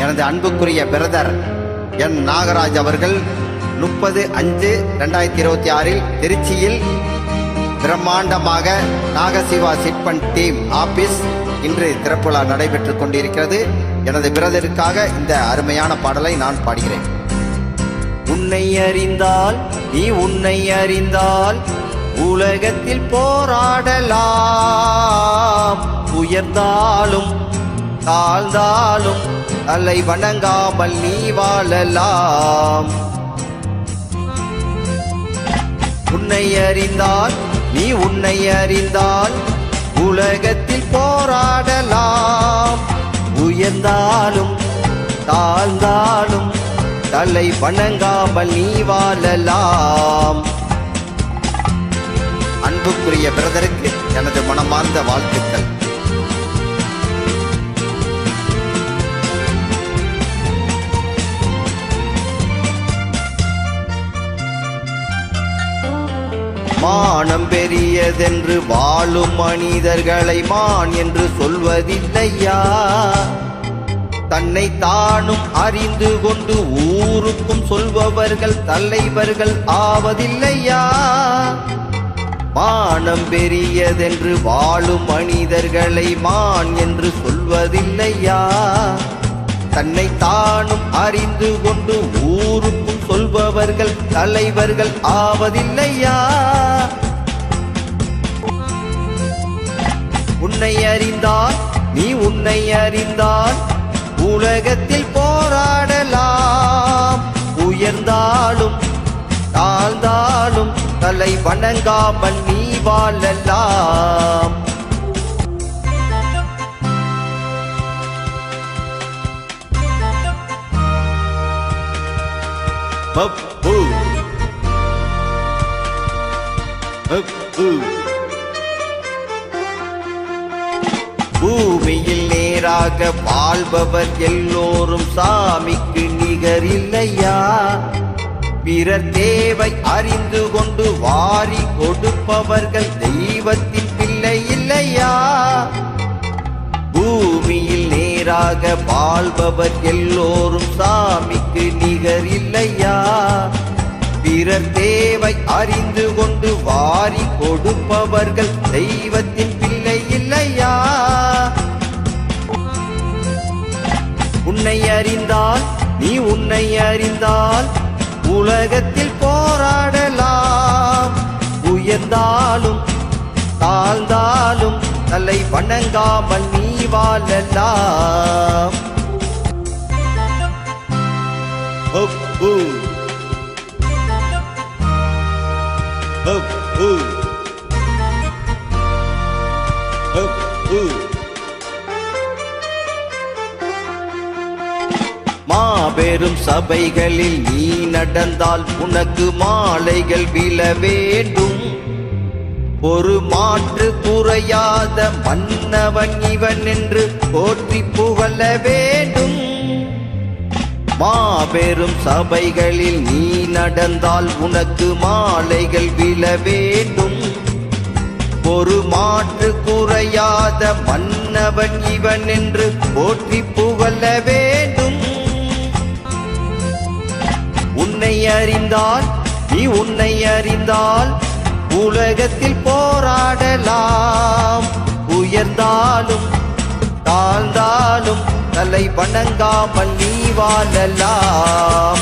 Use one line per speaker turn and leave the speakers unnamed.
எனது அன்புக்குரிய பிரதர் என் நாகராஜ் அவர்கள் 30/5/2026 திருச்சியில் பிரம்மாண்டமாக நாகசிவா சிட்பண்ட் டீம் ஆபீஸ் இன்று திறப்புலா நடைபெற்றுக் கொண்டிருக்கிறது. எனது பிரதருக்காக இந்த அருமையான பாடலை நான் பாடுகிறேன். உன்னை அறிந்தால் நீ உன்னை அறிந்தால் உலகத்தில் போராடலாம், உயர்ந்தாலும் தாழ்ந்தாலும் தலை வணங்காமல் நீ வாழலாம். உன்னை அறிந்தால் நீ உன்னை அறிந்தால் உலகத்தில் போராடலாம், உயர்ந்தாலும் தாழ்ந்தாலும் தலை வணங்காமல் நீ வாழலாம். அன்புக்குரிய பிரதருக்கு எனது மனமார்ந்த வாழ்த்துக்கள். மானம் பெரியதென்று வாழும் மனிதர்களை மான் என்று சொல்வதில்லையா, தன்னை தானும் அறிந்து கொண்டு ஊருக்கும் சொல்பவர்கள் தலைவர்கள் ஆவதில்லையா. மானம் பெரியதென்று வாழும் மனிதர்களை மான் என்று சொல்வதில்லையா, தன்னை தானும் அறிந்து கொண்டு ஊருக்கும் சொல்பவர்கள் தலைவர்கள் ஆவதில்லையா. உன்னை அறிந்தால் நீ உன்னை அறிந்தால் உலகத்தில் போராடலாம், உயர்ந்தாலும் தாழ்ந்தாலும் தலை வணங்காமல் நீ வாழலாம். பூமியில் நேராக வாழ்பவர் எல்லோரும் சாமிக்கு நிகரில்லையா, பிறர் தேவை அறிந்து கொண்டு வாரி கொடுப்பவர்கள் தெய்வத்தின் பிள்ளை இல்லையா. பூமியில் நேராக வாழ்பவர் எல்லோரும் சாமிக்கு நிகர் இல்லையா, பிறர் தேவை அறிந்து கொண்டு வாரி கொடுப்பவர்கள் தெய்வத்தின் பிள்ளை இல்லையா. உன்னை அறிந்தால் நீ உன்னை அறிந்தால் உலகத்தில் போராடலாம், உயர்ந்தாலும் தாழ்ந்தாலும் தலை வணங்காமல் நீ வாழலாம். மாபெரும் சபைகளில் நீ நடந்தால் உனக்கு மாலைகள் விழ வேண்டும், ஒரு மாற்று குறையாத மன்னவன் இவன் என்று போற்றி புகழ வேண்டும். மாபெரும் சபைகளில் நீ நடந்தால் உனக்கு மாலைகள் விழ வேண்டும், ஒரு மாற்று குறையாத மன்னவன் இவன் என்று போற்றி புகழ வேண்டும். உன்னை அறிந்தால் நீ உன்னை அறிந்தால் உலகத்தில் போராடலாம், உயர்ந்தாலும் தாழ்ந்தாலும் தலை வணங்காமல் நீ வாழலாம்.